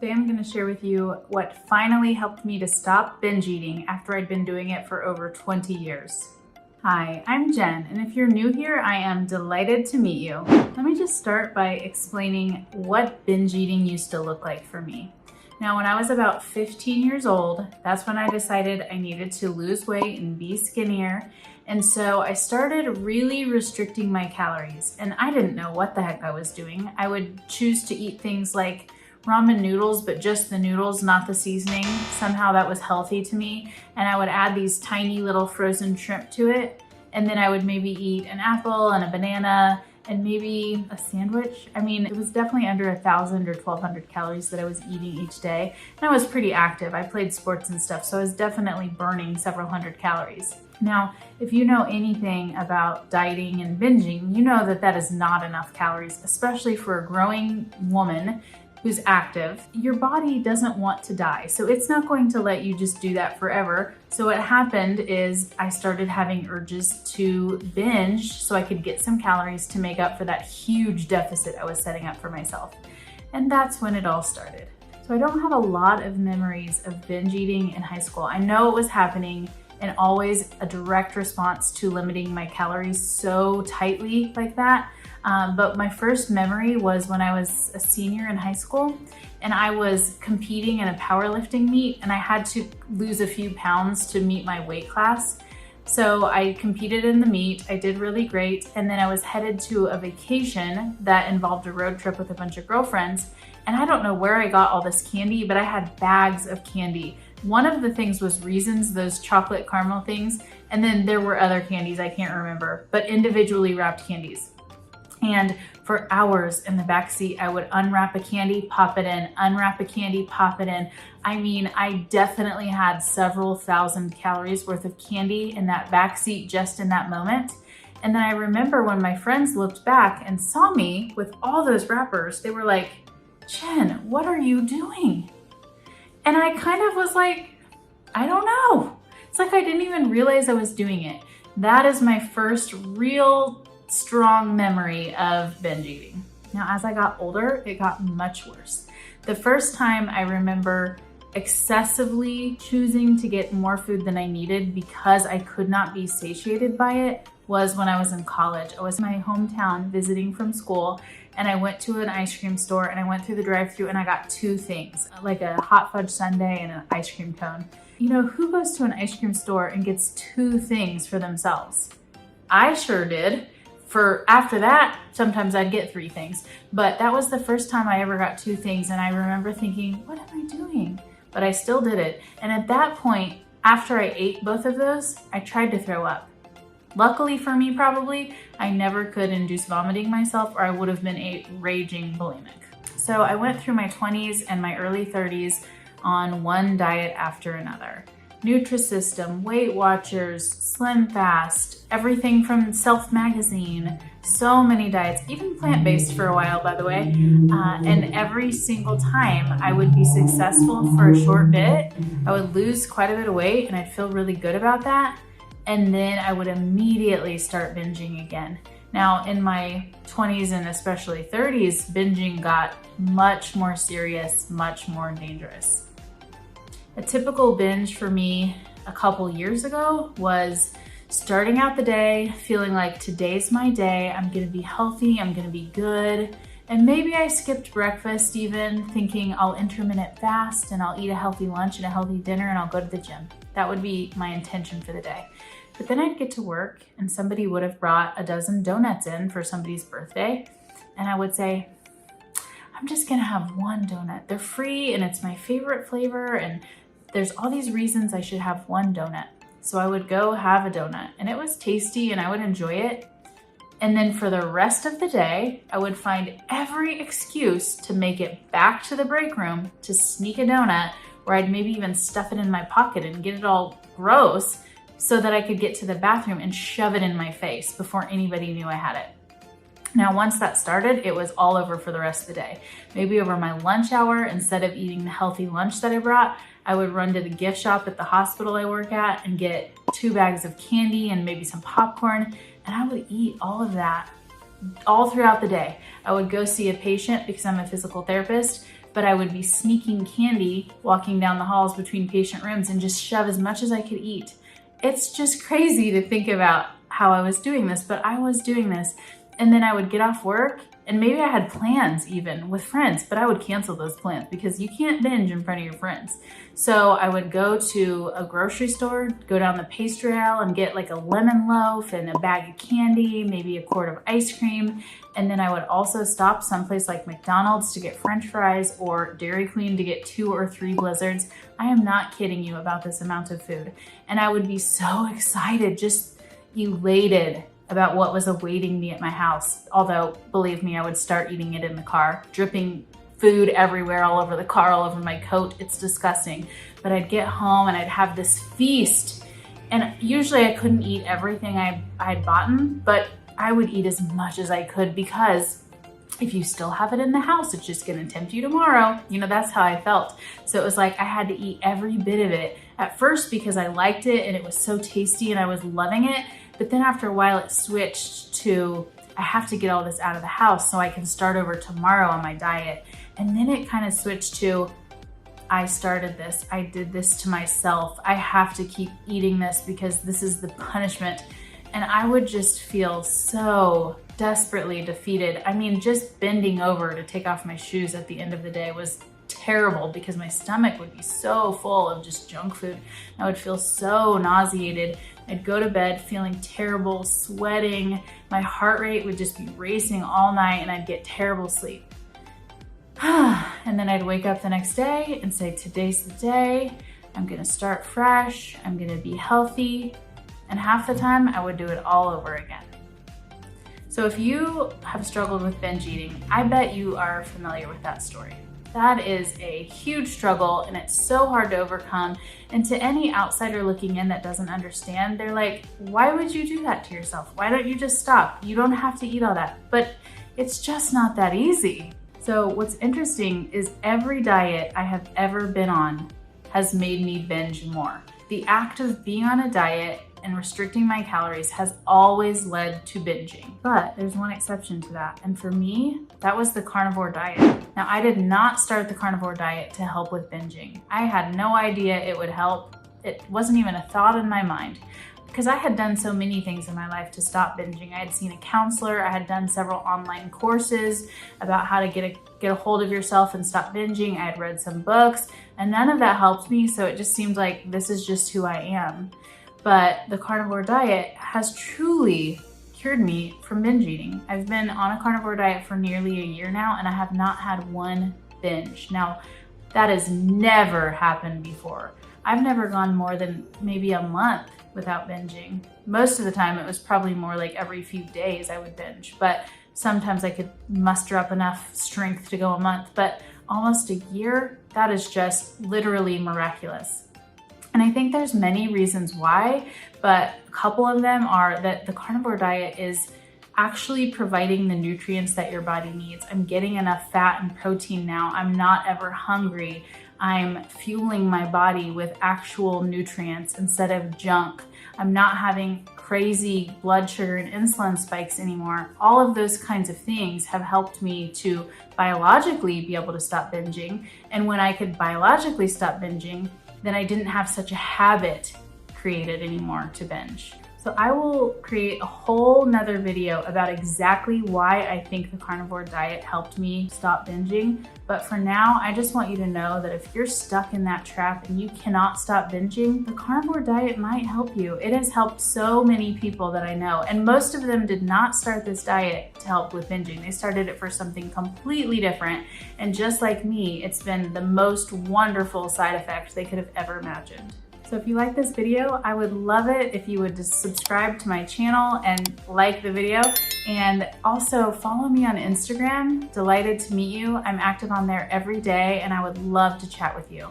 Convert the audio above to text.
Today I'm going to share with you what finally helped me to stop binge eating after I'd been doing it for over 20 years. Hi, I'm Jen, and if you're new here, I am delighted to meet you. Let me just start by explaining what binge eating used to look like for me. Now, when I was about 15 years old, that's when I decided I needed to lose weight and be skinnier. And so I started really restricting my calories, and I didn't know what the heck I was doing. I would choose to eat things like ramen noodles, but just the noodles, not the seasoning. Somehow that was healthy to me. And I would add these tiny little frozen shrimp to it. And then I would maybe eat an apple and a banana and maybe a sandwich. I mean, it was definitely under 1,000 or 1,200 calories that I was eating each day. And I was pretty active. I played sports and stuff, so I was definitely burning several hundred calories. Now, if you know anything about dieting and binging, you know that that is not enough calories, especially for a growing woman who's active. Your body doesn't want to die, so it's not going to let you just do that forever. So what happened is I started having urges to binge so I could get some calories to make up for that huge deficit I was setting up for myself. And that's when it all started. So I don't have a lot of memories of binge eating in high school. I know it was happening and always a direct response to limiting my calories so tightly like that. But my first memory was when I was a senior in high school and I was competing in a powerlifting meet and I had to lose a few pounds to meet my weight class. So I competed in the meet, I did really great, and then I was headed to a vacation that involved a road trip with a bunch of girlfriends. And I don't know where I got all this candy, but I had bags of candy. One of the things was Reasons, those chocolate caramel things, and then there were other candies I can't remember, but individually wrapped candies. And for hours in the back seat, I would unwrap a candy, pop it in, unwrap a candy, pop it in. I mean, I definitely had several thousand calories worth of candy in that back seat just in that moment. And then I remember when my friends looked back and saw me with all those wrappers, they were like, "Jen, what are you doing?" And I kind of was like, I don't know. It's like I didn't even realize I was doing it. That is my first real strong memory of binge eating. Now, as I got older, it got much worse. The first time I remember excessively choosing to get more food than I needed because I could not be satiated by it was when I was in college. I was in my hometown visiting from school and I went to an ice cream store and I went through the drive-thru and I got two things, like a hot fudge sundae and an ice cream cone. You know, who goes to an ice cream store and gets two things for themselves? I sure did. After that, sometimes I'd get three things, but that was the first time I ever got two things. And I remember thinking, what am I doing? But I still did it. And at that point, after I ate both of those, I tried to throw up. Luckily for me, probably, I never could induce vomiting myself or I would have been a raging bulimic. So I went through my 20s and my early 30s on one diet after another. Nutrisystem, Weight Watchers, Slim Fast, everything from Self Magazine, so many diets, even plant-based for a while, by the way. And every single time I would be successful for a short bit, I would lose quite a bit of weight and I'd feel really good about that. And then I would immediately start binging again. Now, in my 20s and especially 30s, binging got much more serious, much more dangerous. A typical binge for me a couple years ago was starting out the day, feeling like today's my day, I'm gonna be healthy, I'm gonna be good. And maybe I skipped breakfast even, thinking I'll intermittent fast and I'll eat a healthy lunch and a healthy dinner and I'll go to the gym. That would be my intention for the day. But then I'd get to work and somebody would have brought a dozen donuts in for somebody's birthday. And I would say, I'm just gonna have one donut. They're free and it's my favorite flavor and there's all these reasons I should have one donut. So I would go have a donut and it was tasty and I would enjoy it. And then for the rest of the day, I would find every excuse to make it back to the break room to sneak a donut, or I'd maybe even stuff it in my pocket and get it all gross so that I could get to the bathroom and shove it in my face before anybody knew I had it. Now, once that started, it was all over for the rest of the day. Maybe over my lunch hour, instead of eating the healthy lunch that I brought, I would run to the gift shop at the hospital I work at and get 2 bags of candy and maybe some popcorn, and I would eat all of that all throughout the day. I would go see a patient because I'm a physical therapist but I would be sneaking candy, walking down the halls between patient rooms and just shove as much as I could eat. It's just crazy to think about how I was doing this, but I was doing this. And then I would get off work, and maybe I had plans even with friends, but I would cancel those plans because you can't binge in front of your friends. So I would go to a grocery store, go down the pastry aisle and get like a lemon loaf and a bag of candy, maybe a quart of ice cream. And then I would also stop someplace like McDonald's to get French fries or Dairy Queen to get 2 or 3 Blizzards. I am not kidding you about this amount of food. And I would be so excited, just elated about what was awaiting me at my house. Although, believe me, I would start eating it in the car, dripping food everywhere, all over the car, all over my coat. It's disgusting. But I'd get home and I'd have this feast. And usually I couldn't eat everything I'd bought, but I would eat as much as I could because if you still have it in the house, it's just gonna tempt you tomorrow. You know, that's how I felt. So it was like I had to eat every bit of it. At first because I liked it and it was so tasty and I was loving it. But then after a while it switched to, I have to get all this out of the house so I can start over tomorrow on my diet. And then it kind of switched to, I started this, I did this to myself. I have to keep eating this because this is the punishment. And I would just feel so desperately defeated. I mean, just bending over to take off my shoes at the end of the day was terrible because my stomach would be so full of just junk food. I would feel so nauseated. I'd go to bed feeling terrible, sweating. My heart rate would just be racing all night and I'd get terrible sleep. And then I'd wake up the next day and say, today's the day. I'm gonna start fresh. I'm gonna be healthy. And half the time I would do it all over again. So if you have struggled with binge eating, I bet you are familiar with that story. That is a huge struggle and it's so hard to overcome. And to any outsider looking in that doesn't understand, they're like, why would you do that to yourself? Why don't you just stop? You don't have to eat all that. But it's just not that easy. So what's interesting is every diet I have ever been on has made me binge more. The act of being on a diet and restricting my calories has always led to binging. But there's one exception to that. And for me, that was the carnivore diet. Now, I did not start the carnivore diet to help with binging. I had no idea it would help. It wasn't even a thought in my mind because I had done so many things in my life to stop binging. I had seen a counselor, I had done several online courses about how to get a hold of yourself and stop binging. I had read some books and none of that helped me. So it just seemed like this is just who I am. But the carnivore diet has truly cured me from binge eating. I've been on a carnivore diet for nearly a year now and I have not had one binge. Now, that has never happened before. I've never gone more than maybe a month without binging. Most of the time it was probably more like every few days I would binge, but sometimes I could muster up enough strength to go a month, but almost a year, that is just literally miraculous. And I think there's many reasons why, but a couple of them are that the carnivore diet is actually providing the nutrients that your body needs. I'm getting enough fat and protein now. I'm not ever hungry. I'm fueling my body with actual nutrients instead of junk. I'm not having crazy blood sugar and insulin spikes anymore. All of those kinds of things have helped me to biologically be able to stop binging. And when I could biologically stop binging, then I didn't have such a habit created anymore to binge. So I will create a whole nother video about exactly why I think the carnivore diet helped me stop binging. But for now, I just want you to know that if you're stuck in that trap and you cannot stop binging, the carnivore diet might help you. It has helped so many people that I know. And most of them did not start this diet to help with binging. They started it for something completely different. And just like me, it's been the most wonderful side effect they could have ever imagined. So if you like this video, I would love it if you would just subscribe to my channel and like the video. And also follow me on Instagram, Delighted to Meet You. I'm active on there every day and I would love to chat with you.